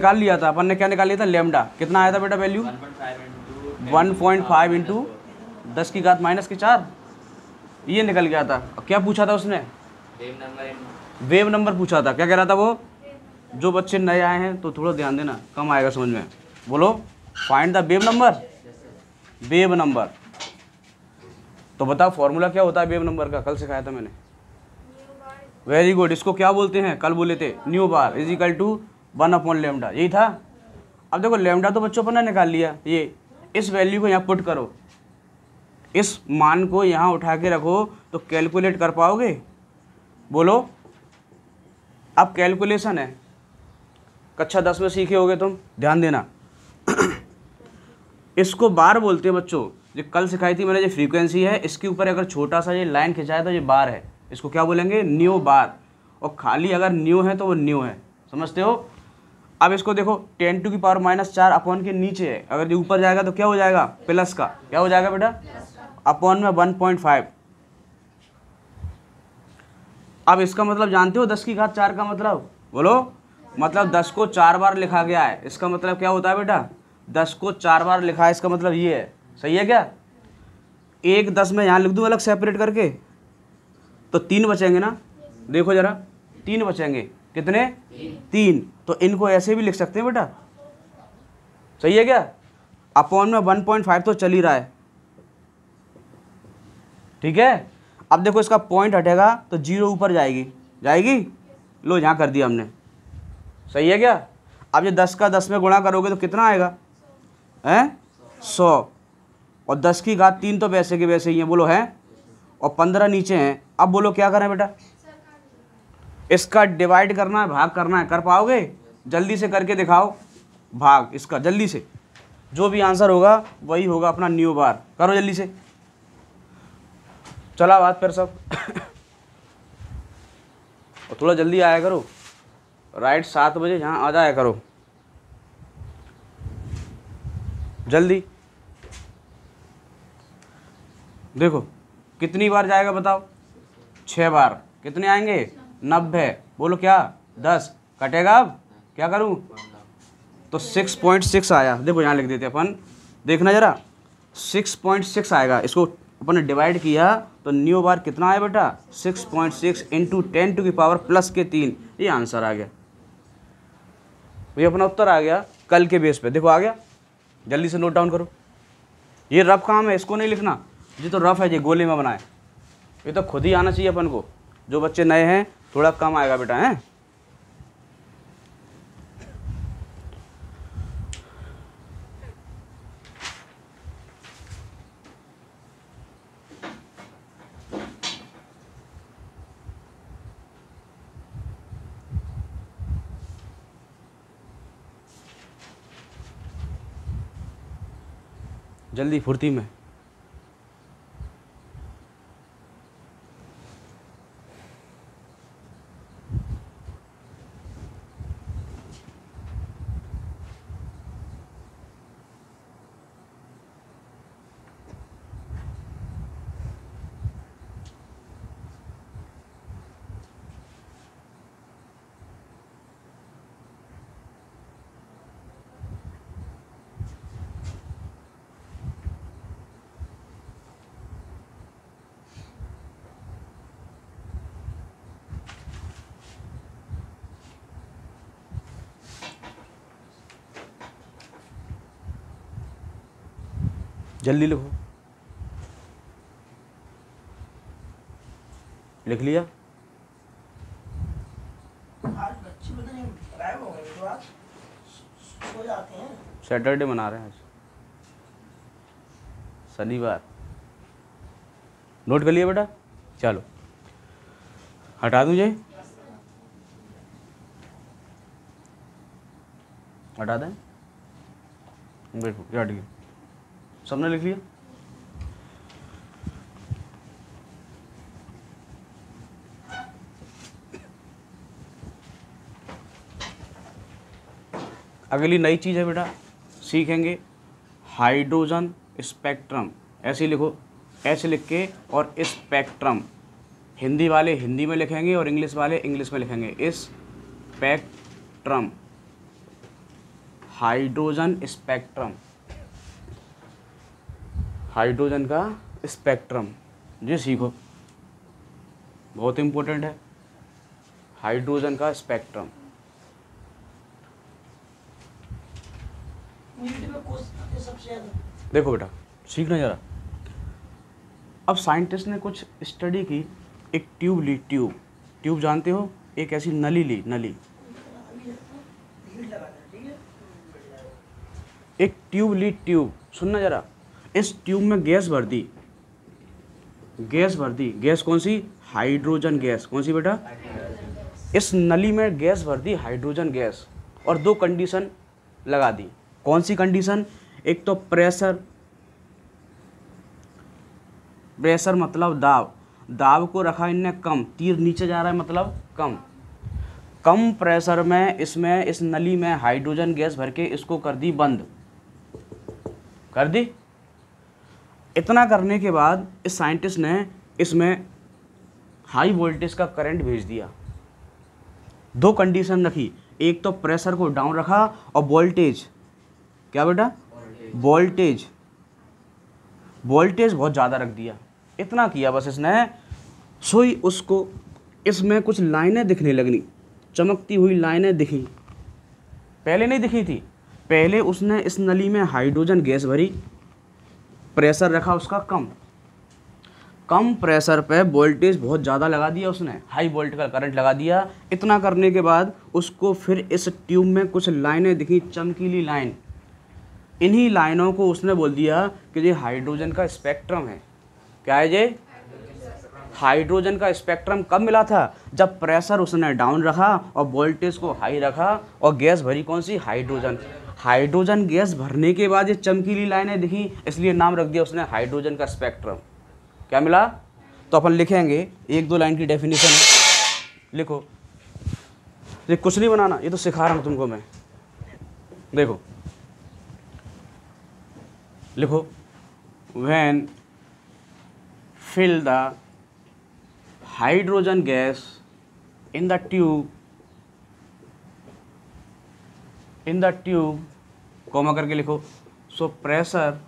निकाल लिया था अपन ने, क्या निकाल लिया था, लेमडा। कितना आया था बेटा वैल्यू, 1.5 इंटू 10 की घात माइनस के 4, ये निकल गया था। अब क्या पूछा था उसने, वेव नंबर पूछा था। क्या कह रहा था वो, जो बच्चे नए आए हैं तो थोड़ा ध्यान देना, कम आएगा समझ में। बोलो, find the wave number, wave number. तो बताओ फॉर्मूला क्या होता है वेव नंबर का, कल सिखाया था मैंने। वेरी गुड, इसको क्या बोलते हैं, कल बोले थे, nu bar is equal to 1/λ, यही था। अब देखो लेमडा तो बच्चों पर ना निकाल लिया, ये इस वैल्यू को यहाँ पुट करो, इस मान को यहाँ उठा के रखो, तो कैलकुलेट कर पाओगे। बोलो, अब कैलकुलेशन है, कक्षा 10 में सीखे होगे तुम, ध्यान देना। इसको बार बोलते हैं बच्चों, जो कल सिखाई थी मैंने, जो फ्रीक्वेंसी है इसके ऊपर अगर छोटा सा ये लाइन खिंचाए तो ये बार है, इसको क्या बोलेंगे, न्यू बार। और खाली अगर न्यू है तो वो न्यू है, समझते हो। अब इसको देखो, 10⁻⁻4 अपॉन के नीचे है, अगर ये ऊपर जाएगा तो क्या हो जाएगा, प्लस का, क्या हो जाएगा बेटा, अपॉन में 1.5। अब इसका मतलब जानते हो 10 की घात 4 का मतलब, बोलो, मतलब 10 को 4 बार लिखा गया है, इसका मतलब क्या होता है बेटा, 10 को 4 बार लिखा है, इसका मतलब ये है। सही है क्या, एक 10 में यहाँ लिख दूँ अलग सेपरेट करके, तो 3 बचेंगे ना, देखो जरा, 3 बचेंगे, कितने, 3। तो इनको ऐसे भी लिख सकते हैं बेटा, सही है क्या, अपॉन में 1.5 तो चल ही रहा है, ठीक है। अब देखो इसका पॉइंट हटेगा तो 0 ऊपर जाएगी, जाएगी, लो यहाँ कर दिया हमने, सही है क्या। अब ये 10 का 10 में गुणा करोगे तो कितना आएगा, हैं, 100, और 10 की घात 3 तो वैसे के वैसे ही हैं, बोलो हैं, और 15 नीचे हैं। अब बोलो क्या करें बेटा, इसका डिवाइड करना है, भाग करना है, कर पाओगे, जल्दी से करके दिखाओ, भाग इसका जल्दी से, जो भी आंसर होगा वही होगा अपना न्यू बार, करो जल्दी से, चला बात फिर सब। और थोड़ा जल्दी आया करो, राइट 7 बजे यहाँ आ जाया करो, जल्दी। देखो कितनी बार जाएगा बताओ, 6 बार, कितने आएंगे, 90, बोलो क्या, 10 कटेगा, अब क्या करूं, तो 6.6 आया। देखो यहाँ लिख देते अपन, देखना जरा, 6.6 आएगा, इसको अपन ने डिवाइड किया तो न्यू बार कितना आया बेटा, 6.6 इंटू 10⁻+3, ये आंसर आ गया, ये अपना उत्तर आ गया कल के बेस पे। देखो आ गया, जल्दी से नोट डाउन करो, ये रफ काम है, इसको नहीं लिखना, ये तो रफ है, ये गोले में बनाए, ये तो खुद ही आना चाहिए अपन को। जो बच्चे नए हैं थोड़ा कम आएगा बेटा, हैं। जल्दी फुर्ती में, जल्दी लिखो, लिख लिया, सैटरडे मना रहे हैं आज, शनिवार, नोट कर लिया बेटा, चलो हटा दूँ, जय हटा दें, देखो क्या हट गया, सबने लिख लिया। अगली नई चीज़ है बेटा, सीखेंगे हाइड्रोजन स्पेक्ट्रम, ऐसे लिखो, ऐसे लिख के और स्पेक्ट्रम, हिंदी वाले हिंदी में लिखेंगे और इंग्लिश वाले इंग्लिश में लिखेंगे, स्पेक्ट्रम, हाइड्रोजन स्पेक्ट्रम, हाइड्रोजन का स्पेक्ट्रम, ये सीखो, बहुत इंपॉर्टेंट है हाइड्रोजन का स्पेक्ट्रम। देखो बेटा सीखना जरा। अब साइंटिस्ट ने कुछ स्टडी की, एक ट्यूब ली, ट्यूब जानते हो, एक ऐसी नली ली, नली, एक ट्यूब ली, ट्यूब सुनना जरा। इस ट्यूब में गैस भर दी, गैस कौन सी? Hydrogen gas. कौन सी बेटा? इस नली में गैस भर दी, हाइड्रोजन गैस, और दो कंडीशन लगा दी। कौन सी कंडीशन? एक तो प्रेशर मतलब दाब को रखा इनने कम, तीर नीचे जा रहा है मतलब कम प्रेशर में इसमें, इस नली में हाइड्रोजन गैस भर के इसको कर दी बंद, कर दी। इतना करने के बाद इस साइंटिस्ट ने इसमें हाई वोल्टेज का करंट भेज दिया। दो कंडीशन रखी, एक तो प्रेशर को डाउन रखा और वोल्टेज, क्या बेटा? वोल्टेज बहुत ज़्यादा रख दिया। इतना किया बस इसने, सोई उसको इसमें कुछ लाइनें दिखने लगनी, चमकती हुई लाइनें दिखी, पहले नहीं दिखी थी। पहले उसने इस नली में हाइड्रोजन गैस भरी, प्रेशर रखा उसका कम प्रेशर पे वोल्टेज बहुत ज़्यादा लगा दिया उसने, हाई वोल्ट का करंट लगा दिया। इतना करने के बाद उसको फिर इस ट्यूब में कुछ लाइनें दिखी, चमकीली लाइन। इन्हीं लाइनों को उसने बोल दिया कि ये हाइड्रोजन का स्पेक्ट्रम है। क्या है ये? हाइड्रोजन का स्पेक्ट्रम कब मिला था? जब प्रेशर उसने डाउन रखा और वोल्टेज को हाई रखा और गैस भरी, कौन सी? हाइड्रोजन गैस भरने के बाद ये चमकीली लाइनें दिखी, इसलिए नाम रख दिया उसने हाइड्रोजन का स्पेक्ट्रम। क्या मिला? तो अपन लिखेंगे, एक दो लाइन की डेफिनेशन है, लिखो। ये कुछ नहीं बनाना, ये तो सिखा रहा हूँ तुमको मैं। देखो लिखो, when fill the hydrogen gas in the tube, comma करके लिखो। सो प्रेशर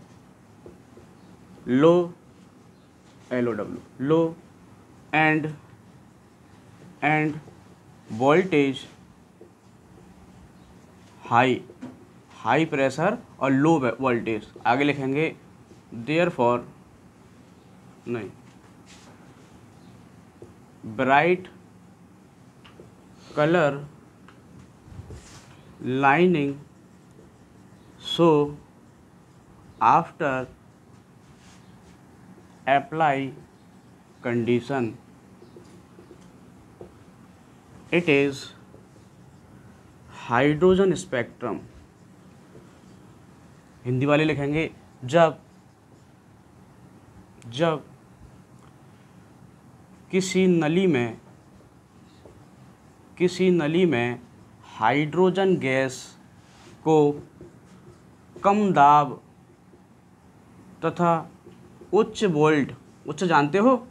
लो, LOW, लो, एंड वोल्टेज हाई प्रेशर और लो वोल्टेज। आगे लिखेंगे देयरफॉर, नहीं, bright colour lining so after apply condition it is hydrogen spectrum. Hindi वाले लिखेंगे जब किसी नली में हाइड्रोजन गैस को कम दाब तथा उच्च वोल्ट, उच्च जानते हो,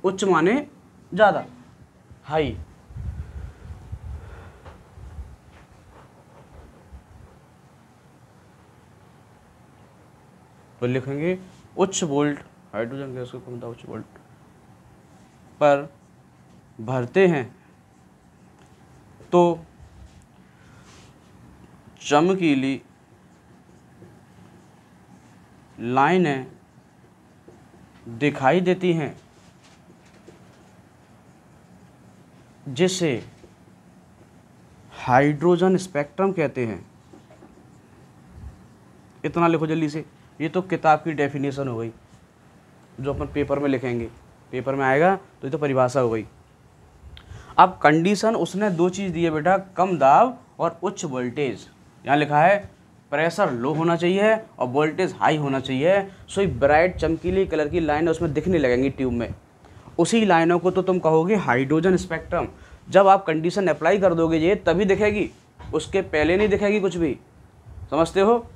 उच्च माने ज़्यादा, हाई, तो लिखेंगे उच्च वोल्ट, हाइड्रोजन गैस को कम दाब उच्च वोल्ट पर भरते हैं तो चमकीली लाइनें दिखाई देती हैं, जिसे हाइड्रोजन स्पेक्ट्रम कहते हैं। इतना लिखो जल्दी से। ये तो किताब की डेफिनेशन हो गई, जो अपन पेपर में लिखेंगे, पेपर में आएगा तो ये तो परिभाषा हो गई। अब कंडीशन उसने दो चीज़ दी है बेटा, कम दाब और उच्च वोल्टेज। यहाँ लिखा है प्रेशर लो होना चाहिए और वोल्टेज हाई होना चाहिए। सो ये ब्राइट चमकीली कलर की लाइन उसमें दिखने लगेंगी ट्यूब में, उसी लाइनों को तो तुम कहोगे हाइड्रोजन स्पेक्ट्रम। जब आप कंडीशन अप्लाई कर दोगे ये तभी दिखेगी, उसके पहले नहीं दिखेगी कुछ भी, समझते हो?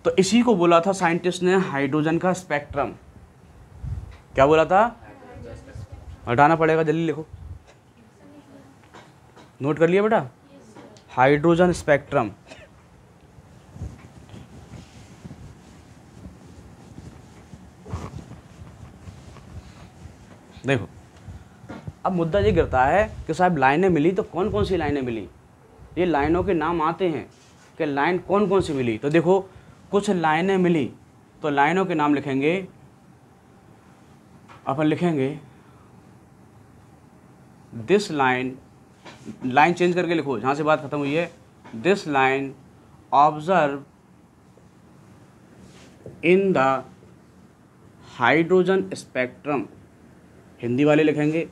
तो इसी को बोला था साइंटिस्ट ने हाइड्रोजन का स्पेक्ट्रम। क्या बोला था? हटाना पड़ेगा, जल्दी लिखो, नोट कर लिया बेटा। Hydrogen spectrum. देखो अब मुद्दा ये गिरता है कि साहब लाइनें मिली तो कौन कौन सी लाइनें मिली, ये लाइनों के नाम आते हैं कि लाइन कौन कौन सी मिली। तो देखो कुछ लाइनें मिली तो लाइनों के नाम लिखेंगे, अपन लिखेंगे दिस लाइन, लाइन चेंज करके लिखो जहाँ से बात खत्म हुई है, this line observe in the hydrogen spectrum. Hindi वाले लिखेंगे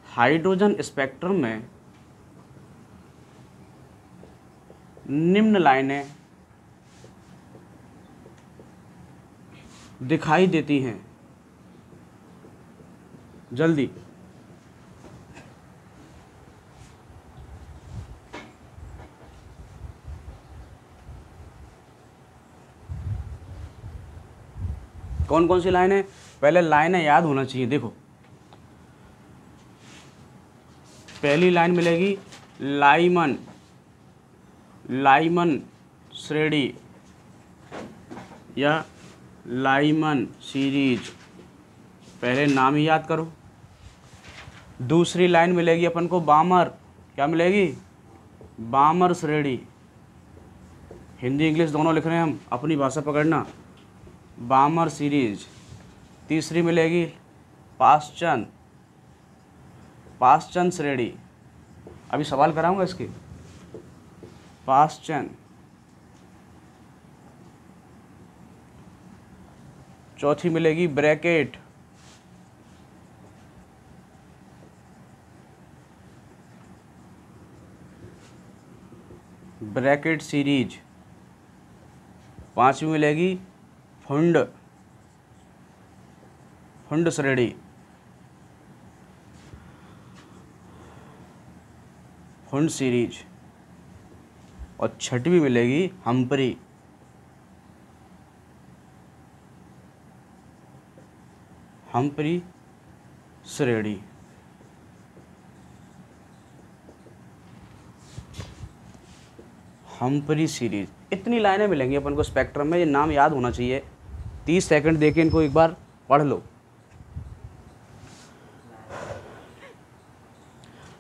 हाइड्रोजन स्पेक्ट्रम में निम्न लाइनें दिखाई देती हैं। जल्दी कौन कौन सी लाइनें, पहले लाइनें याद होना चाहिए। देखो पहली लाइन मिलेगी लाइमन, लाइमन श्रेणी या लाइमन सीरीज, पहले नाम ही याद करो। दूसरी लाइन मिलेगी अपन को बामर, क्या मिलेगी, बामर श्रेणी, हिंदी इंग्लिश दोनों लिख रहे हैं हम, अपनी भाषा पकड़ना, बामर सीरीज। तीसरी मिलेगी पाश्चन, पाश्चन श्रेणी, अभी सवाल कराऊंगा इसके, पाश्चन। चौथी मिलेगी ब्रैकेट, ब्रैकेट सीरीज। पांचवी मिलेगी फुंड, फुंड श्रेणी, फुंड सीरीज। और छठवीं मिलेगी हम्परी, हम्परी श्रेणी। हम्परी सीरीज, इतनी लाइनें मिलेंगी अपन को स्पेक्ट्रम में, ये नाम याद होना चाहिए। 30 सेकंड देके इनको एक बार पढ़ लो।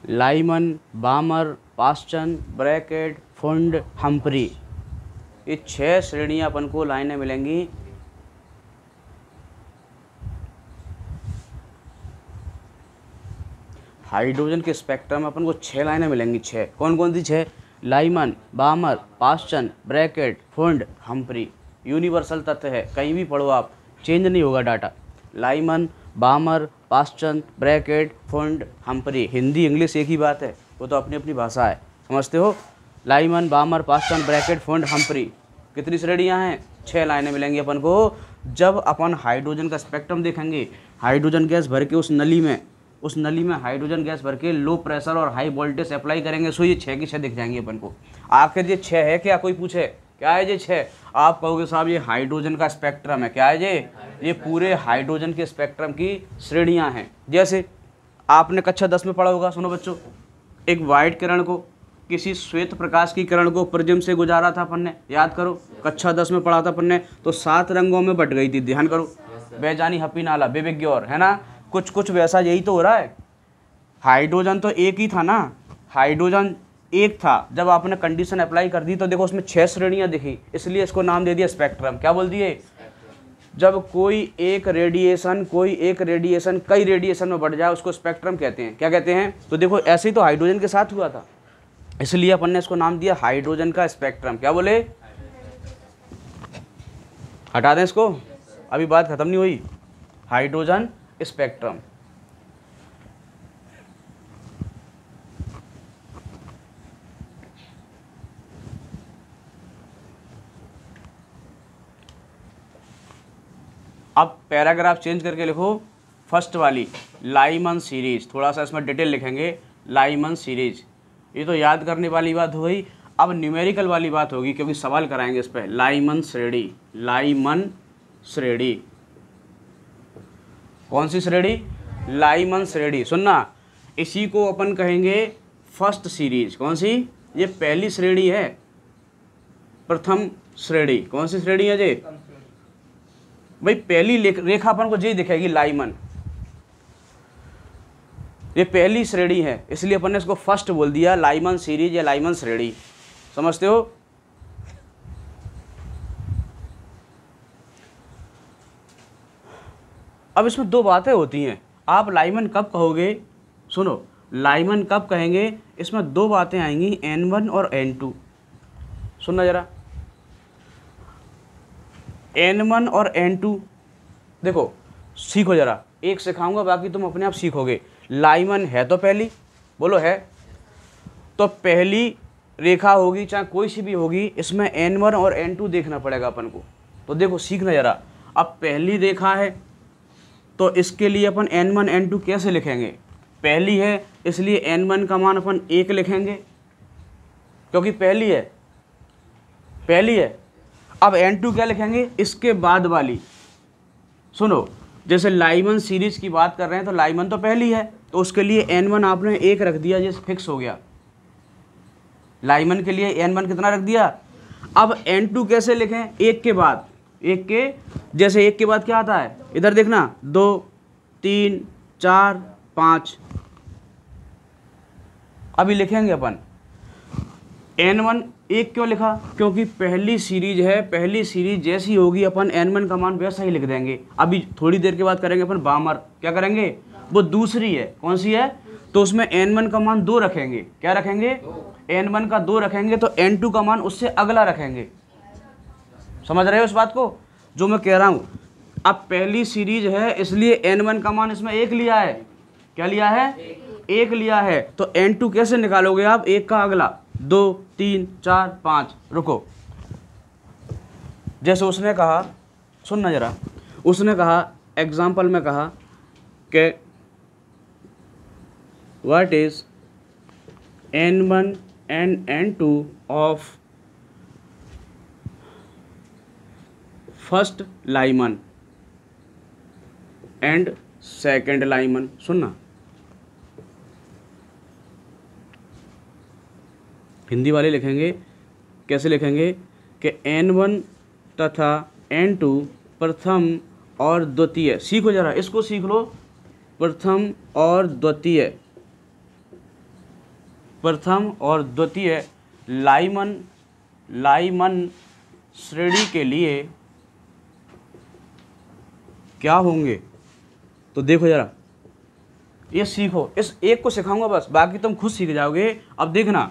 लाइमन, बामर, पाश्चन, ब्रैकेट, फुंड, हम्परी, ये 6 श्रेणियां अपन को लाइनें मिलेंगी। हाइड्रोजन के स्पेक्ट्रम में अपन को 6 लाइनें मिलेंगी। 6 कौन कौन सी 6, लाइमन, बामर, पाश्चन, ब्रैकेट, फुंड, हम्परी। यूनिवर्सल तथ्य है, कहीं भी पढ़ो आप, चेंज नहीं होगा data. Lyman, बामर, पाश्चन, bracket, फुंड, हम्परी, Hindi English एक ही बात है, वो तो अपनी अपनी भाषा है, समझते हो। लाइमन, बामर, पाश्चन, ब्रैकेट, फुंड, हम्परी, कितनी श्रेणियाँ हैं, 6 लाइनें मिलेंगी अपन को। जब अपन हाइड्रोजन का स्पेक्ट्रम देखेंगे, हाइड्रोजन गैस भर के उस नली में हाइड्रोजन गैस भर के लो प्रेशर और हाई वोल्टेज अप्लाई करेंगे, सो ये 6 की 6 दिख जाएंगी अपन को। आखिर ये 6 है क्या, कोई पूछे क्या है ये 6, आप कहोगे साहब ये हाइड्रोजन का स्पेक्ट्रम है। क्या है ये पूरे हाइड्रोजन के स्पेक्ट्रम की श्रेणियां हैं। जैसे आपने कक्षा 10 में पढ़ा होगा, सुनो बच्चों, एक वाइट किरण को, किसी श्वेत प्रकाश की किरण को प्रिज्म से गुजारा था अपन ने, याद करो कक्षा 10 में पढ़ा था अपन ने, तो 7 रंगों में बट गई थी, ध्यान करो, बेजानी, हपी, नाला, बेबिग्योर, है ना। कुछ वैसा यही तो हो रहा है। हाइड्रोजन तो एक ही था ना, हाइड्रोजन एक था, जब आपने कंडीशन अप्लाई कर दी तो देखो उसमें 6 श्रेणियां दिखी, इसलिए इसको नाम दे दिया स्पेक्ट्रम। क्या बोल दिए, जब कोई एक रेडिएशन कई रेडिएशन में बढ़ जाए उसको स्पेक्ट्रम कहते हैं। क्या कहते हैं, तो देखो ऐसे ही तो हाइड्रोजन के साथ हुआ था, इसलिए अपन ने इसको नाम दिया हाइड्रोजन का स्पेक्ट्रम। क्या बोले, हटा दें इसको, अभी बात खत्म नहीं हुई। हाइड्रोजन स्पेक्ट्रम, अब पैराग्राफ चेंज करके लिखो। फर्स्ट वाली लाइमन सीरीज, थोड़ा सा इसमें डिटेल लिखेंगे, लाइमन सीरीज, ये तो याद करने वाली बात हो गई। अब न्यूमेरिकल वाली बात होगी, क्योंकि सवाल कराएंगे इस पर। लाइमन श्रेणी, लाइमन श्रेणी, कौन सी श्रेणी, लाइमन श्रेणी, सुनना, इसी को अपन कहेंगे फर्स्ट सीरीज। कौन सी, ये पहली श्रेणी है, प्रथम श्रेणी। कौन सी श्रेणी है जी भाई? पहली रेखा अपन को जी दिखेगी लाइमन, ये पहली श्रेणी है, इसलिए अपन ने इसको फर्स्ट बोल दिया, लाइमन सीरीज या लाइमन श्रेणी। समझते हो? अब इसमें दो बातें होती हैं। आप लाइमन कब कहोगे? सुनो, लाइमन कब कहेंगे? इसमें दो बातें आएंगी, N1 और N2। सुनना जरा, N1 और N2 देखो, सीखो जरा, एक सिखाऊंगा बाकी तुम अपने आप सीखोगे। लाइमन है तो पहली, बोलो है, तो पहली रेखा होगी चाहे कोई सी भी होगी, इसमें N1 और N2 देखना पड़ेगा अपन को। तो देखो सीखना जरा, अब पहली रेखा है तो इसके लिए अपन N1 N2 कैसे लिखेंगे? पहली है इसलिए N1 का मान अपन 1 लिखेंगे क्योंकि पहली है, पहली है। अब N2 क्या लिखेंगे? इसके बाद वाली। सुनो, जैसे लाइमन सीरीज की बात कर रहे हैं तो लाइमन तो पहली है, तो उसके लिए N1 आपने 1 रख दिया, जैसे फिक्स हो गया। लाइमन के लिए N1 कितना रख दिया। अब N2 कैसे लिखें? 1 के बाद, 1 के, जैसे 1 के बाद क्या आता है, इधर देखना, 2 3 4 5। अभी लिखेंगे अपन N1 1 क्यों लिखा? क्योंकि पहली सीरीज है, पहली सीरीज जैसी होगी अपन N1 का मान वैसा ही लिख देंगे। अभी थोड़ी देर के बाद करेंगे अपन बामर, क्या करेंगे? वो दूसरी है, कौन सी है? तो उसमें N1 का मान 2 रखेंगे। क्या रखेंगे? N1 का 2 रखेंगे, तो N2 का मान उससे अगला रखेंगे। समझ रहे हो इस बात को जो मैं कह रहा हूँ? अब पहली सीरीज है इसलिए N1 का मान इसमें 1 लिया है। क्या लिया है? 1 लिया है। तो N2 कैसे निकालोगे आप? 1 का अगला, 2 3 4 5। रुको, जैसे उसने कहा, सुनना जरा, उसने कहा एग्जाम्पल में कहा कि what is N1 and N2 of first Lyman and second Lyman. सुनना, हिंदी वाले लिखेंगे, कैसे लिखेंगे कि N1 तथा N2 प्रथम और द्वितीय। सीखो जरा, इसको सीख लो, प्रथम और द्वितीय, प्रथम और द्वितीय लाइमन श्रेणी के लिए क्या होंगे। तो देखो जरा, ये सीखो, इस एक को सिखाऊंगा बस, बाकी तुम खुद सीख जाओगे। अब देखना,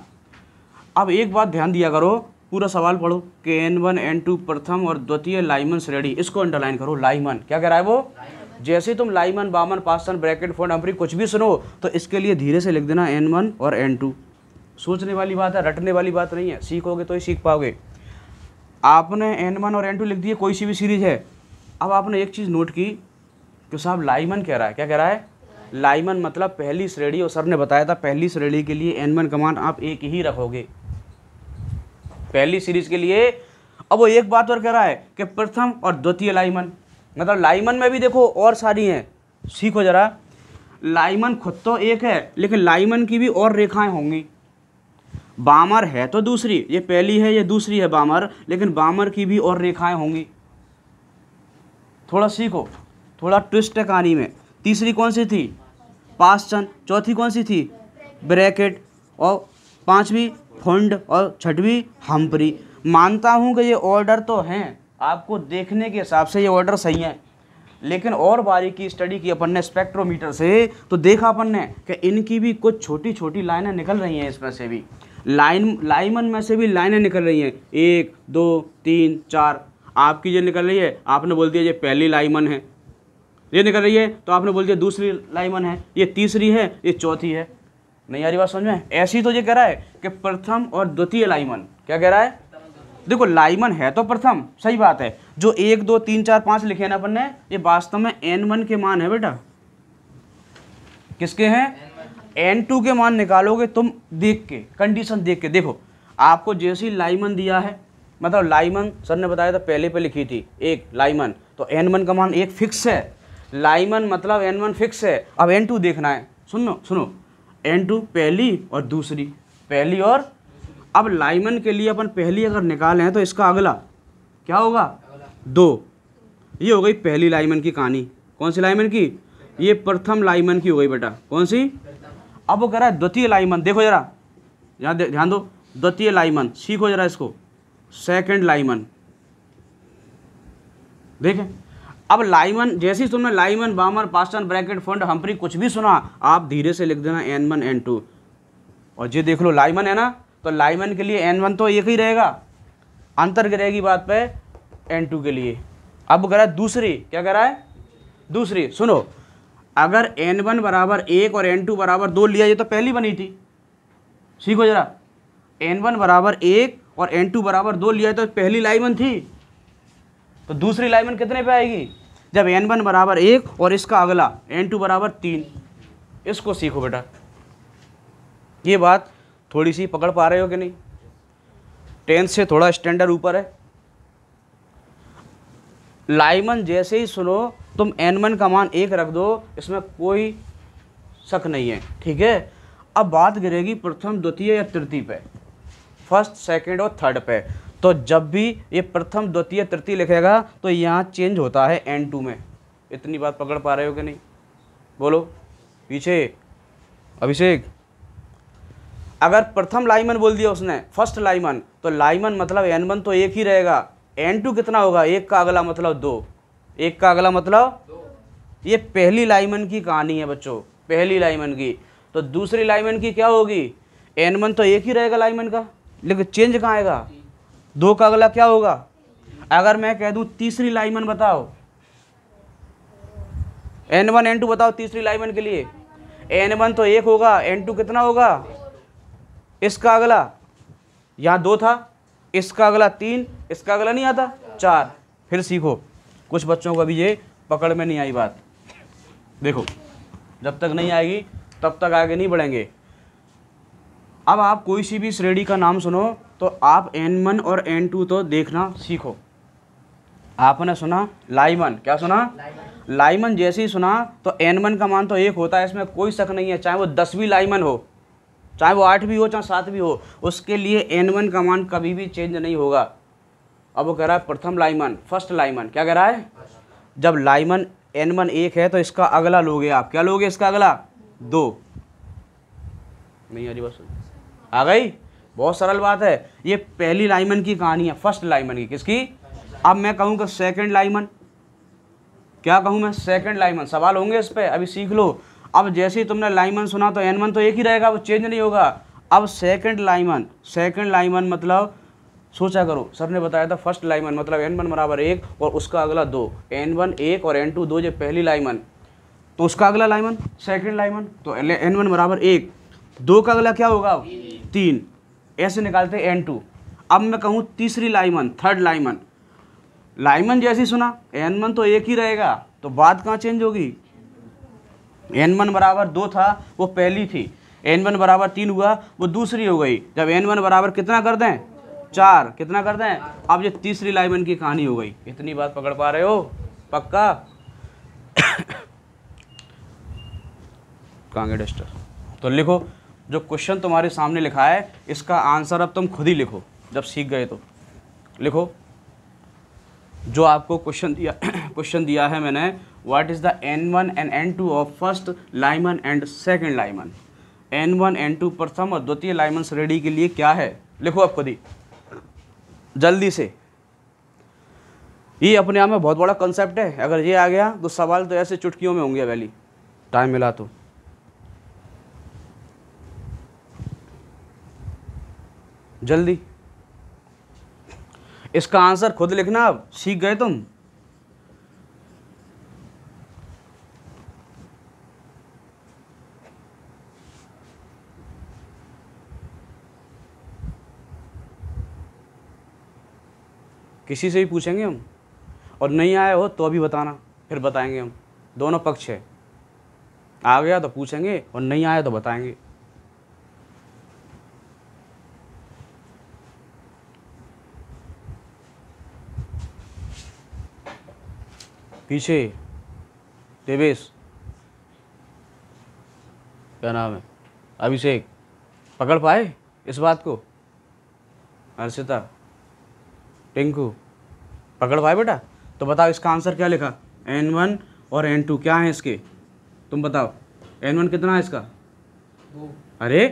अब एक बात ध्यान दिया करो, पूरा सवाल पढ़ो कि N1 N2 प्रथम और द्वितीय लाइमन श्रेणी, इसको अंडरलाइन करो। लाइमन क्या कह रहा है वो? जैसे तुम लाइमन, बामन, पास्टन, ब्रैकेट, फोन, अम्परी कुछ भी सुनो तो इसके लिए धीरे से लिख देना N1 और N2। सोचने वाली बात है, रटने वाली बात नहीं है, सीखोगे तो ही सीख पाओगे। आपने N1 और N2 लिख दिए, कोई सी भी सीरीज है। अब आपने एक चीज़ नोट की कि साहब लाइमन कह रहा है, क्या कह रहा है? लाइमन मतलब पहली श्रेणी, और सर ने बताया था पहली श्रेणी के लिए N1 का मान आप 1 ही रखोगे पहली सीरीज के लिए। अब वो एक बात और कह रहा है कि प्रथम और द्वितीय लाइमन, मतलब लाइमन में भी देखो और सारी हैं। सीखो जरा, लाइमन खुद तो एक है लेकिन लाइमन की भी और रेखाएं होंगी। बामर है तो दूसरी, ये पहली है ये दूसरी है बामर, लेकिन बामर की भी और रेखाएं होंगी। थोड़ा सीखो, थोड़ा ट्विस्ट है कहानी में। तीसरी कौन सी थी? पास्टन। चौथी कौन सी थी? ब्रैकेट। और पांचवी फंड, और छठवीं हम्परी। मानता हूं कि ये ऑर्डर तो हैं, आपको देखने के हिसाब से ये ऑर्डर सही है, लेकिन और बारीकी स्टडी की अपन ने स्पेक्ट्रोमीटर से, तो देखा अपन ने कि इनकी भी कुछ छोटी छोटी लाइनें निकल रही हैं। इसमें से भी लाइमन में से भी लाइनें निकल रही हैं, 1 2 3 4। आपकी जो निकल रही है, आपने बोल दिया ये पहली लाइमन है, ये निकल रही है तो आपने बोल दिया दूसरी लाइमन है, ये तीसरी है, ये चौथी है। नहीं आ रही बात समझ में? ऐसी तो ये कह रहा है कि प्रथम और द्वितीय लाइमन। क्या कह रहा है? देखो लाइमन है तो प्रथम, सही बात है। जो 1 2 3 4 5 लिखे ना अपन ने, ये वास्तव में N1 के मान है बेटा। किसके हैं? N2 के मान निकालोगे तुम देख के, कंडीशन देख के। देखो आपको जैसी लाइमन दिया है, मतलब लाइमन सर ने बताया था पहले पे लिखी थी 1 लाइमन, तो N1 का मान 1 फिक्स है। लाइमन मतलब N1 फिक्स है। अब N2 देखना है। सुनो N2 पहली और दूसरी, पहली और अब लाइमन के लिए अपन पहली अगर निकालें हैं तो इसका अगला क्या होगा? 2। ये हो गई पहली लाइमन की कहानी। कौन सी लाइमन की? ये प्रथम लाइमन की हो गई बेटा। कौन सी? अब वो कह रहा है द्वितीय लाइमन। देखो जरा, यहाँ ध्यान दो, द्वितीय लाइमन, सीखो जरा इसको। सेकंड लाइमन, देखें। अब लाइमन, जैसे ही तुमने Lyman, बामर, Paschen, bracket, fund, Humphry कुछ भी सुना, आप धीरे से लिख देना N1 N2। और ये देख लो लाइमन है ना, तो लाइमन के लिए N1 तो एक ही रहेगा, अंतर गिरेगी बात पे N2 के लिए। अब कह रहा है दूसरी, क्या कह रहा है? दूसरी। सुनो, अगर N1 बराबर 1 और N2 बराबर 2 लिया, ये तो पहली बनी थी। सीखो जरा, N1 बराबर 1 और N2 बराबर 2 लिया तो पहली लाइमन थी, तो दूसरी लाइमन कितने पे आएगी? जब N1 बराबर 1 और इसका अगला N2 बराबर 3। इसको सीखो बेटा। ये बात थोड़ी सी पकड़ पा रहे हो कि नहीं? 10th से थोड़ा स्टैंडर्ड ऊपर है। लाइमन जैसे ही सुनो तुम N1 का मान 1 रख दो, इसमें कोई शक नहीं है, ठीक है। अब बात गिरेगी प्रथम, द्वितीय या तृतीय पे, फर्स्ट, सेकंड और थर्ड पे। तो जब भी ये प्रथम, द्वितीय, तृतीय लिखेगा तो यहाँ चेंज होता है N2 में। इतनी बात पकड़ पा रहे हो कि नहीं? बोलो पीछे अभिषेक। अगर प्रथम लाइमन बोल दिया उसने, फर्स्ट लाइमन, तो लाइमन मतलब N1 तो एक ही रहेगा, N2 कितना होगा? 1 का अगला मतलब 2, 1 का अगला मतलब 2। ये पहली लाइमन की कहानी है बच्चों, पहली लाइमन की। तो दूसरी लाइमन की क्या होगी? N1 तो एक ही रहेगा लाइमन का, लेकिन चेंज कहाँ आएगा? 2 का अगला क्या होगा? अगर मैं कह दूं तीसरी लाइमन बताओ, N1 N2 बताओ तीसरी लाइमन के लिए। N1 तो 1 होगा, N2 कितना होगा? इसका अगला, यहाँ 2 था, इसका अगला 3, इसका अगला नहीं आता 4। फिर सीखो, कुछ बच्चों को अभी ये पकड़ में नहीं आई बात। देखो, जब तक नहीं आएगी तब तक आगे नहीं बढ़ेंगे। अब आप कोई सी भी श्रेणी का नाम सुनो तो आप N1 और N2 तो देखना सीखो। आपने सुना लाइमन, क्या सुना? लाइमन जैसे ही सुना तो N1 का मान तो 1 होता है, इसमें कोई शक नहीं है। चाहे वो 10वीं लाइमन हो, चाहे वो 8 भी हो, चाहे 7 भी हो, उसके लिए N1 का मान कभी भी चेंज नहीं होगा। अब वो कह रहा है प्रथम लाइमन, फर्स्ट लाइमन, क्या कह रहा है? जब लाइमन N1 1 है तो इसका अगला लोगे आप, क्या लोगे? इसका अगला 2। नहीं आ रही बस, आ गई? बहुत सरल बात है। ये पहली लाइमन की कहानी है, फर्स्ट लाइमन की। किसकी? अब मैं कहूँगा सेकंड लाइमन, क्या कहूँ मैं? Second Lyman. सवाल होंगे इस पर, अभी सीख लो। अब जैसे ही तुमने लाइमन सुना तो N1 तो एक ही रहेगा, वो चेंज नहीं होगा। अब सेकंड लाइमन, सेकंड लाइमन मतलब सोचा करो, सर ने बताया था फर्स्ट लाइमन मतलब N1 बराबर 1 और उसका अगला 2, N1 1 और N2 2, जो पहली लाइमन, तो उसका अगला लाइमन सेकंड लाइमन, तो N1 बराबर 1, 2 का अगला क्या होगा? 3। ऐसे निकालते N2। अब मैं कहूँ तीसरी लाइमन, थर्ड लाइमन, लाइमन जैसी सुना N1 तो एक ही रहेगा, तो बात कहाँ चेंज होगी? N1 बराबर 2 था, वो पहली थी, N1 बराबर 3 हुआ, वो दूसरी हो गई। जब N1 बराबर कितना कर दें? 4, कितना कर दें? अब ये तीसरी लाइमन की कहानी हो गई। इतनी बात पकड़ पा रहे हो? पक्का? कांगे डस्टर। तो लिखो, जो क्वेश्चन तुम्हारे सामने लिखा है इसका आंसर अब तुम खुद ही लिखो, जब सीख गए तो लिखो। जो आपको क्वेश्चन दिया है मैंने, what is the N1 and N2 of first Lyman and second Lyman. N1 N2 प्रथम और द्वितीय लाइमन श्रेणी के लिए क्या है? लिखो अब खुद ही जल्दी से। ये अपने आप में बहुत बड़ा कंसेप्ट है। अगर ये आ गया तो सवाल तो ऐसे चुटकियों में होंगे वैली, टाइम मिला तो। जल्दी इसका आंसर खुद लिखना। अब सीख गए तुम। किसी से भी पूछेंगे हम, और नहीं आया हो तो भी बताना, फिर बताएंगे हम। दोनों पक्ष है, आ गया तो पूछेंगे और नहीं आया तो बताएंगे। पीछे देवेश, क्या नाम है? अभिषेक, पकड़ पाए इस बात को? हर्षिता, टिंकू, पकड़ भाई बेटा। तो बताओ इसका आंसर क्या लिखा, N1 और N2 क्या है इसके, तुम बताओ। N1 कितना है इसका, अरे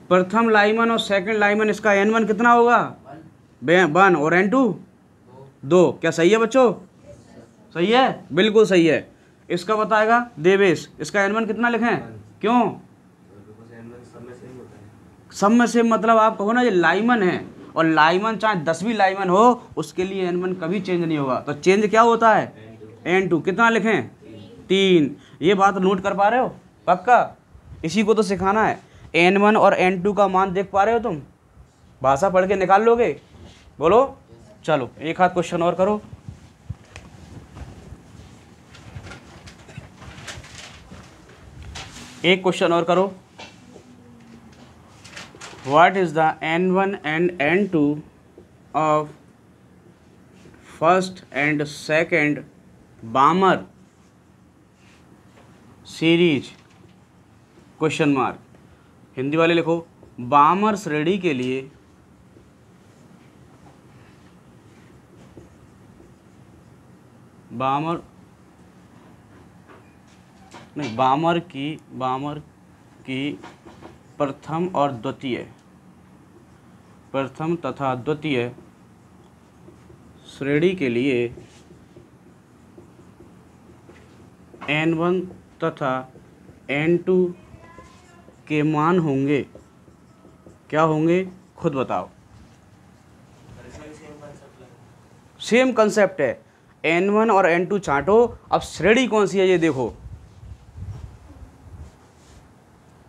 प्रथम लाइमन और सेकंड लाइमन, इसका N1 कितना होगा, 1 और N2 2। क्या सही है बच्चों, सही है, बिल्कुल सही है। इसका बताएगा देवेश, इसका N1 कितना लिखें, क्यों, सब में से मतलब आप कहो ना ये लाइमन है, और लाइमन चाहे 10वीं लाइमन हो उसके लिए N1 कभी चेंज नहीं होगा। तो चेंज क्या होता है, N2 कितना लिखें, 3। ये बात नोट कर पा रहे हो, पक्का, इसी को तो सिखाना है। N1 और N2 का मान देख पा रहे हो तुम, भाषा पढ़ के निकाल लोगे, बोलो। चलो एक हाथ क्वेश्चन और करो। एक क्वेश्चन और करो। What is the N1 and N2 of first and second Balmer series? Question mark. Hindi वाले लिखो, बामर श्रेणी के लिए बामर की प्रथम और द्वितीय, प्रथम तथा द्वितीय श्रेणी के लिए N1 तथा N2 के मान होंगे, क्या होंगे, खुद बताओ। सेम कंसेप्ट है, N1 और N2 छांटो, अब श्रेणी कौन सी है ये देखो,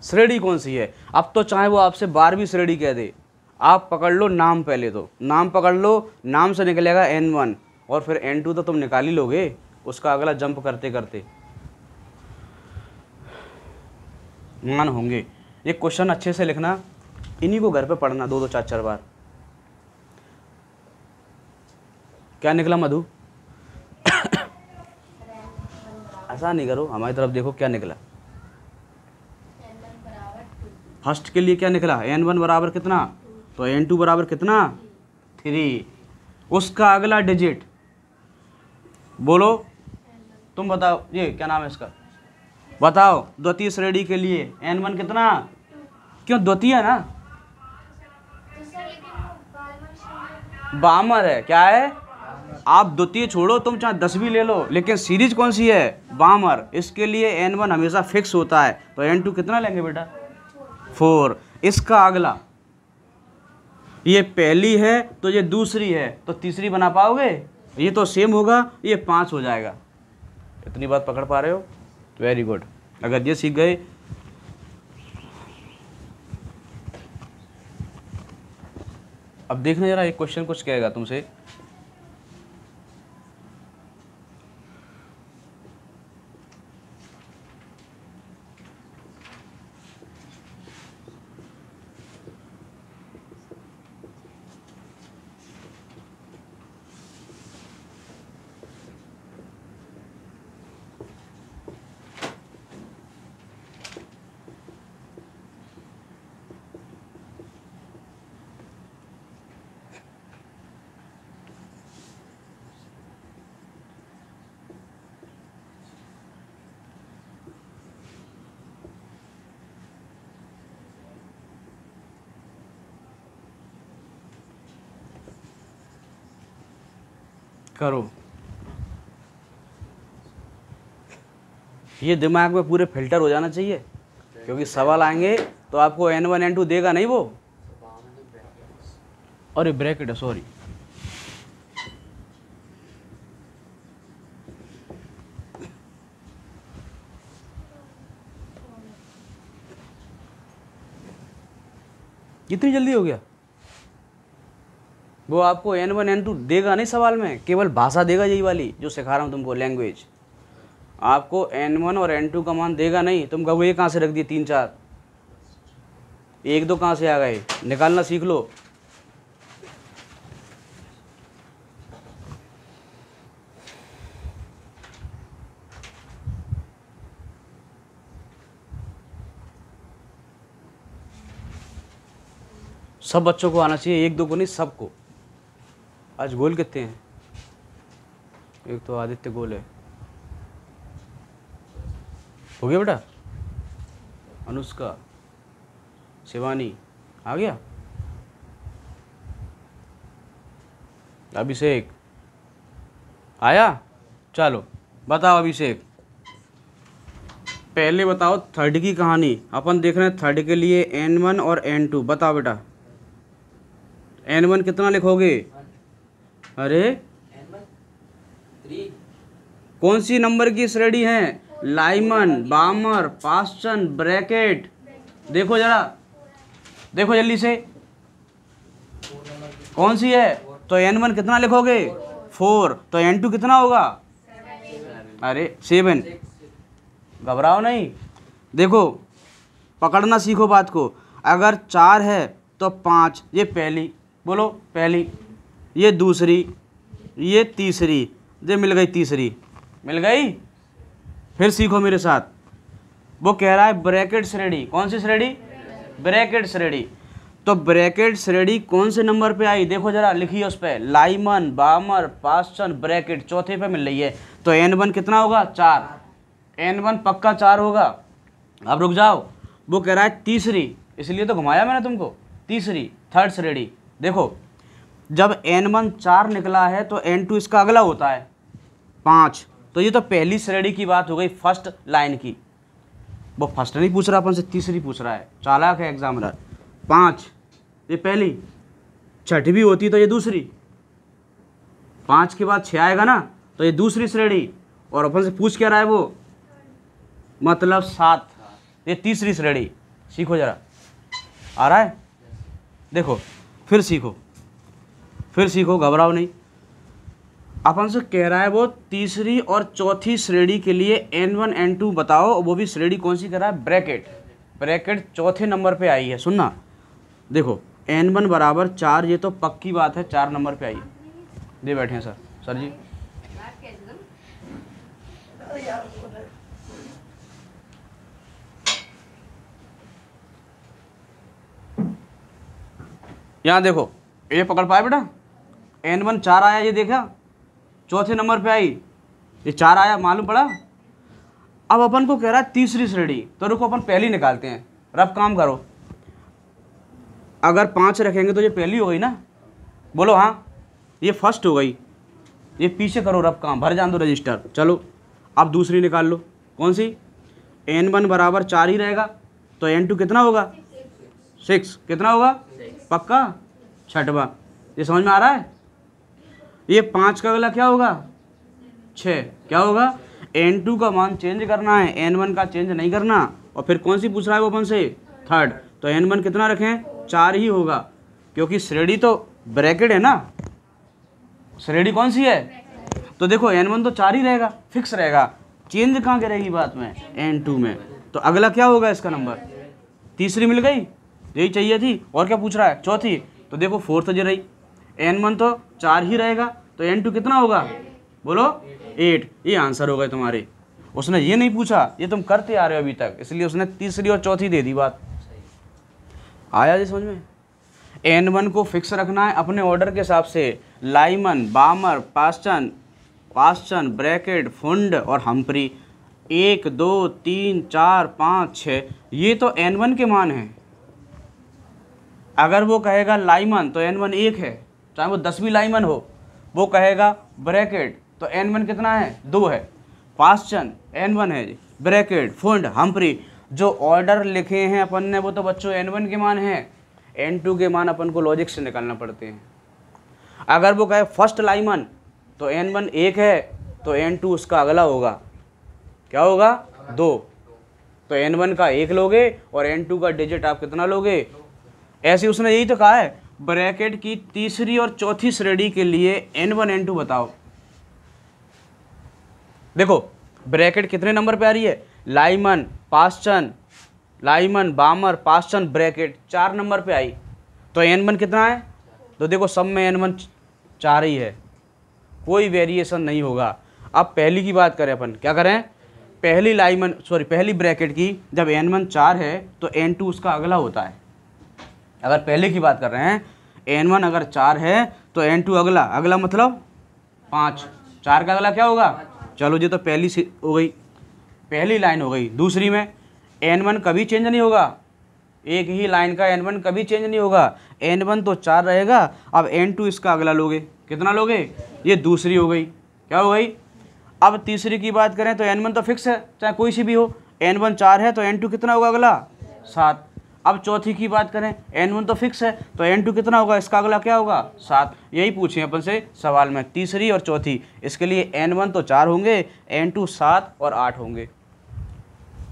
श्रेणी कौन सी है। अब तो चाहे वो आपसे 12वीं श्रेणी कह दे, आप पकड़ लो नाम, पहले तो नाम पकड़ लो, नाम से निकलेगा N1 और फिर N2 तो तुम निकाल ही लोगे उसका अगला जंप करते करते मान होंगे। ये क्वेश्चन अच्छे से लिखना, इन्हीं को घर पे पढ़ना 2-2 4-4 बार। क्या निकला मधु, ऐसा नहीं करो, हमारी तरफ देखो क्या निकला। फर्स्ट के लिए क्या निकला, N1 बराबर कितना, तो N2 बराबर कितना, 3। उसका अगला डिजिट बोलो, तुम बताओ, ये क्या नाम है इसका, बताओ। द्वितीय श्रेणी के लिए N1 कितना, क्यों द्वितीय है ना, बामर है, क्या है, आप द्वितीय छोड़ो, तुम चाहे 10वीं ले लो, लेकिन सीरीज कौन सी है, बामर। इसके लिए N1 हमेशा फिक्स होता है, तो N2 कितना लेंगे बेटा, 4। इसका अगला, ये पहली है तो ये दूसरी है, तो तीसरी बना पाओगे, ये तो सेम होगा, ये 5 हो जाएगा। इतनी बात पकड़ पा रहे हो, वेरी गुड। अगर ये सीख गए, अब देखना जरा एक क्वेश्चन कुछ कहेगा तुमसे। करो, ये दिमाग में पूरे फिल्टर हो जाना चाहिए, क्योंकि सवाल आएंगे तो आपको N1 N2 देगा नहीं वो, अरे ब्रैकेट है, सॉरी। इतनी जल्दी हो गया, वो आपको N1 N2 देगा नहीं सवाल में, केवल भाषा देगा, यही वाली जो सिखा रहा हूँ तुमको, लैंग्वेज। आपको N1 और N2 का मान देगा नहीं, तुम कहो ये कहाँ से रख दिए 3-4, 1-2 कहाँ से आ गए, निकालना सीख लो। सब बच्चों को आना चाहिए, एक दो को नहीं, सबको। आज गोल कितने हैं? एक तो आदित्य गोल है, हो गया बेटा। अनुष्का, शिवानी आ गया, अभिषेक आया। चलो बताओ अभिषेक, पहले बताओ थर्ड की कहानी। अपन देख रहे हैं थर्ड के लिए n1 और n2। बताओ बेटा n1 कितना लिखोगे? अरे कौन सी नंबर की श्रेणी है? Lyman, बामर, Paschen, bracket. देखो जरा, देखो जल्दी से, कौन सी है? तो n1 कितना लिखोगे? 4। तो n2 कितना होगा? अरे 7। घबराओ नहीं, देखो पकड़ना सीखो बात को। अगर 4 है तो 5, ये पहली, बोलो पहली, ये दूसरी, ये तीसरी, ये मिल गई तीसरी, मिल गई। फिर सीखो मेरे साथ, वो कह रहा है ब्रैकेट श्रेणी। कौन सी श्रेणी? ब्रैकेट श्रेणी। तो ब्रैकेट श्रेणी कौन से नंबर पे आई? देखो जरा, लिखिए उस पर, लाइमन, बामर, पास्चन, ब्रैकेट, चौथे पे मिल रही है। तो n1 कितना होगा? 4। n1 पक्का 4 होगा। अब रुक जाओ, वो कह रहा है तीसरी, इसलिए तो घुमाया मैंने तुमको, तीसरी, थर्ड श्रेणी। देखो जब n1 4 निकला है तो n2 इसका अगला होता है 5। तो ये तो पहली श्रेणी की बात हो गई, फर्स्ट लाइन की। वो फर्स्ट नहीं पूछ रहा अपन से, तीसरी पूछ रहा है, चालाक है एग्जामिनर। 5 ये पहली, छठवीं होती तो ये दूसरी, 5 के बाद 6 आएगा ना, तो ये दूसरी श्रेणी। और अपन से पूछ क्या रहा है वो, मतलब 7, ये तीसरी श्रेणी। सीखो जरा, आ रहा है? देखो फिर सीखो, फिर सीखो, घबराओ नहीं। अपन से कह रहा है वो तीसरी और चौथी श्रेणी के लिए n1 n2 बताओ, वो भी श्रेणी कौन सी कर रहा है? ब्रैकेट। ब्रैकेट चौथे नंबर पे आई है, सुनना। देखो n1 बराबर 4, ये तो पक्की बात है 4 नंबर पे आई है। दे बैठे हैं सर जी। यहाँ देखो, ये पकड़ पाए बेटा, n1 4 आया, ये देखा चौथे नंबर पे आई, ये 4 आया, मालूम पड़ा। अब अपन को कह रहा है तीसरी श्रेणी, तो रुको अपन पहली निकालते हैं। रफ काम करो, अगर 5 रखेंगे तो ये पहली हो गई ना, बोलो हाँ, ये फर्स्ट हो गई। ये पीछे करो रफ काम, भर जान दो रजिस्टर। चलो अब दूसरी निकाल लो, कौन सी? n1 बराबर 4 ही रहेगा, तो n2 कितना होगा? 6। कितना होगा? पक्का छठवा। ये समझ में आ रहा है? ये 5 का अगला क्या होगा? 6। क्या होगा? n2 का मान चेंज करना है, n1 का चेंज नहीं करना। और फिर कौन सी पूछ रहा है वो अपन से? थर्ड। तो n1 कितना रखें? 4 ही होगा, क्योंकि श्रेणी तो ब्रैकेट है ना। श्रेणी कौन सी है? तो देखो n1 तो 4 ही रहेगा, फिक्स रहेगा, चेंज कहाँ करेगी बात में? n2 में। तो अगला क्या होगा इसका नंबर? तीसरी मिल गई, यही चाहिए थी। और क्या पूछ रहा है? चौथी। तो देखो 4th जो रही, n1 तो 4 ही रहेगा, तो n2 कितना होगा? बोलो 8। ये आंसर हो गए तुम्हारे। उसने ये नहीं पूछा, ये तुम करते आ रहे हो अभी तक, इसलिए उसने तीसरी और चौथी दे दी बात। आया जी समझ में? n1 को फिक्स रखना है अपने ऑर्डर के हिसाब से, लाइमन, बामर, पास्चन, ब्रैकेट, फुंड और हम्प्री। 1 2 3 4 5 6, ये तो n1 के मान हैं। अगर वो कहेगा लाइमन तो n1 1 है, चाहे वो 10वीं लाइमन हो। वो कहेगा ब्रैकेट तो n1 कितना है? 2 है। पास्चन n1 है, ब्रैकेट, फुंड, हम्प्री, जो ऑर्डर लिखे हैं अपन ने वो तो बच्चों n1 के मान हैं। n2 के मान अपन को लॉजिक से निकालना पड़ते हैं। अगर वो कहे फर्स्ट लाइमन तो n1 1 है, तो n2 उसका अगला होगा, क्या होगा? 2। तो n1 का 1 लोगे और n2 का डिजिट आप कितना लोगे? ऐसे उसने यही तो कहा है, ब्रैकेट की तीसरी और चौथी श्रेणी के लिए n1 n2 बताओ। देखो ब्रैकेट कितने नंबर पे आ रही है? लाइमन, बामर, पास्चन, ब्रैकेट 4 नंबर पे आई, तो n1 कितना है? तो देखो सब में n1 4 ही है, कोई वेरिएशन नहीं होगा। अब पहली की बात करें अपन, क्या करें? पहली ब्रैकेट की जब n1 4 है तो n2 उसका अगला होता है। अगर पहले की बात कर रहे हैं, n1 अगर 4 है तो n2 अगला, अगला मतलब 5, 4 का अगला क्या होगा? चलो जी, तो पहली हो गई, पहली लाइन हो गई। दूसरी में n1 कभी चेंज नहीं होगा, एक ही लाइन का n1 कभी चेंज नहीं होगा। n1 तो 4 रहेगा। अब n2 इसका अगला लोगे, कितना लोगे? ये दूसरी हो गई, क्या हो गई? अब तीसरी की बात करें तो n1 तो फिक्स है, चाहे कोई सी भी हो। n1 4 है तो n2 कितना होगा अगला? 7। अब चौथी की बात करें, n1 तो फिक्स है तो n2 कितना होगा? इसका अगला क्या होगा? 7। यही पूछे अपन से सवाल में, तीसरी और चौथी। इसके लिए n1 तो 4 होंगे, n2 7 और 8 होंगे।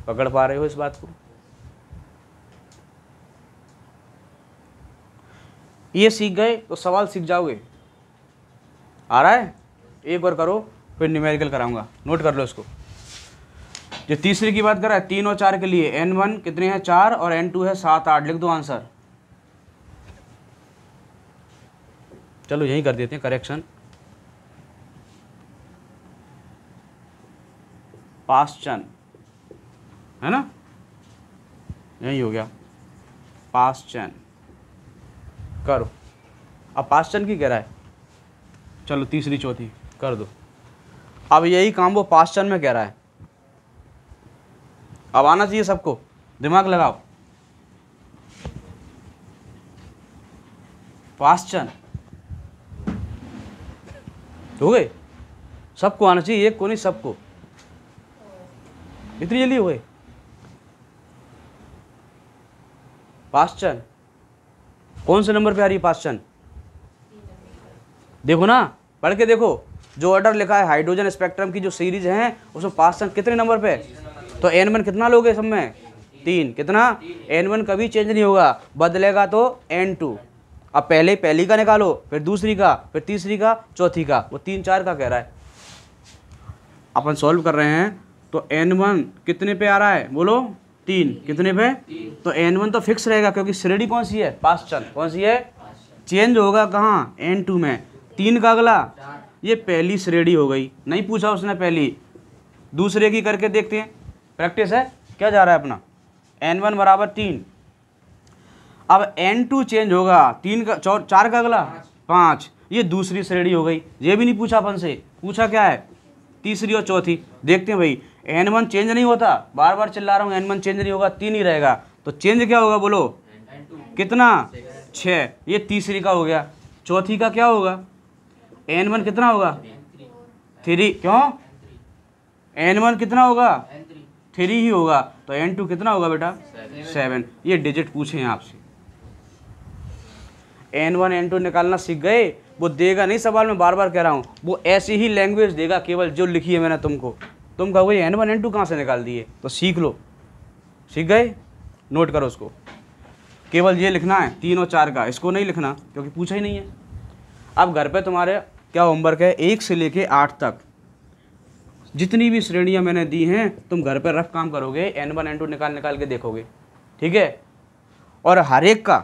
पकड़ पा रहे हो इस बात को? ये सीख गए तो सवाल सीख जाओगे। आ रहा है? एक और करो, फिर न्यूमेरिकल कराऊंगा, नोट कर लो इसको। जो तीसरी की बात कर रहा है, 3 और 4 के लिए n1 कितने हैं? 4 और n2 है 7 8। लिख दो आंसर। चलो यही कर देते हैं करेक्शन। पास्चन है ना, यही हो गया पास्चन। करो। अब पास्चन की कह रहा है, चलो तीसरी चौथी कर दो। अब यही काम वो पास्चन में कह रहा है। अब आना चाहिए सबको, दिमाग लगाओ। पास्चन हो गए, सबको आना चाहिए, एक को नहीं सबको। इतनी जल्दी हो गए? पास्चन कौन से नंबर पे आ रही है पास्चन? देखो ना, पढ़ के देखो। जो ऑर्डर लिखा है हाइड्रोजन स्पेक्ट्रम की जो सीरीज है उसमें पास्चन कितने नंबर पे? तो n1 कितना लोगे सब में? 3। कितना? n1 कभी चेंज नहीं होगा, बदलेगा तो n2। अब पहली का निकालो, फिर दूसरी का, फिर तीसरी का, चौथी का। वो 3 4 का कह रहा है। अपन सॉल्व कर रहे हैं तो n1 कितने पे आ रहा है? बोलो 3। कितने पे? तो n1 तो फिक्स रहेगा क्योंकि श्रेणी कौन सी है? पास्चन। कौन सी है? चेंज होगा कहाँ? n2 में। 3 का अगला, ये पहली श्रेणी हो गई, नहीं पूछा उसने पहली। दूसरे की करके देखते हैं, प्रैक्टिस है। क्या जा रहा है अपना? n1 बराबर 3। अब n2 चेंज होगा, 4 का अगला 5, ये दूसरी श्रेणी हो गई। ये भी नहीं पूछा अपन से, पूछा क्या है? तीसरी और चौथी। देखते हैं भाई, n1 चेंज नहीं होता, बार बार चिल्ला रहा हूँ, n1 चेंज नहीं होगा, 3 ही रहेगा। तो चेंज क्या होगा बोलो? कितना? 6। ये तीसरी का हो गया। चौथी का क्या होगा? n1 कितना होगा? 3। क्यों? n1 कितना होगा? 3 ही होगा। तो n2 कितना होगा बेटा? 7। ये डिजिट पूछे हैं आपसे। n1 n2 निकालना सीख गए? वो देगा नहीं सवाल में, बार बार कह रहा हूँ, वो ऐसी ही लैंग्वेज देगा केवल जो लिखी है मैंने तुमको। तुम कहोगे n1 n2 कहाँ से निकाल दिए? तो सीख लो। सीख गए? नोट करो उसको। केवल ये लिखना है 3 और 4 का, इसको नहीं लिखना क्योंकि पूछा ही नहीं है। अब घर पे तुम्हारे क्या होमवर्क है? 1 से लेके 8 तक जितनी भी श्रेणियाँ मैंने दी हैं, तुम घर पर रफ काम करोगे, n1 n2 निकाल के देखोगे, ठीक है? और हर एक का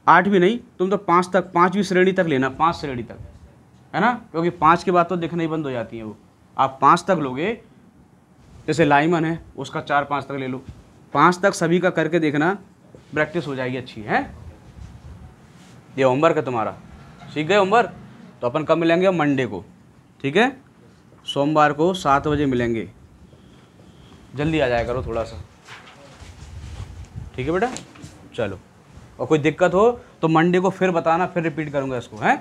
8 भी नहीं, तुम तो 5 तक, 5वीं श्रेणी तक लेना, 5 श्रेणी तक, है ना? क्योंकि 5 के बाद तो दिखना ही बंद हो जाती है वो। आप 5 तक लोगे, जैसे लाइमन है उसका 4 5 तक ले लो, 5 तक सभी का करके देखना, प्रैक्टिस हो जाएगी अच्छी है। ये होमवर्क है तुम्हारा, सीख गए होमवर्क? तो अपन कब मिलेंगे? मंडे को, ठीक है? सोमवार को 7 बजे मिलेंगे। जल्दी आ जाया करो थोड़ा सा, ठीक है बेटा? चलो, और कोई दिक्कत हो तो मंडे को फिर बताना, फिर रिपीट करूँगा इसको, हैं?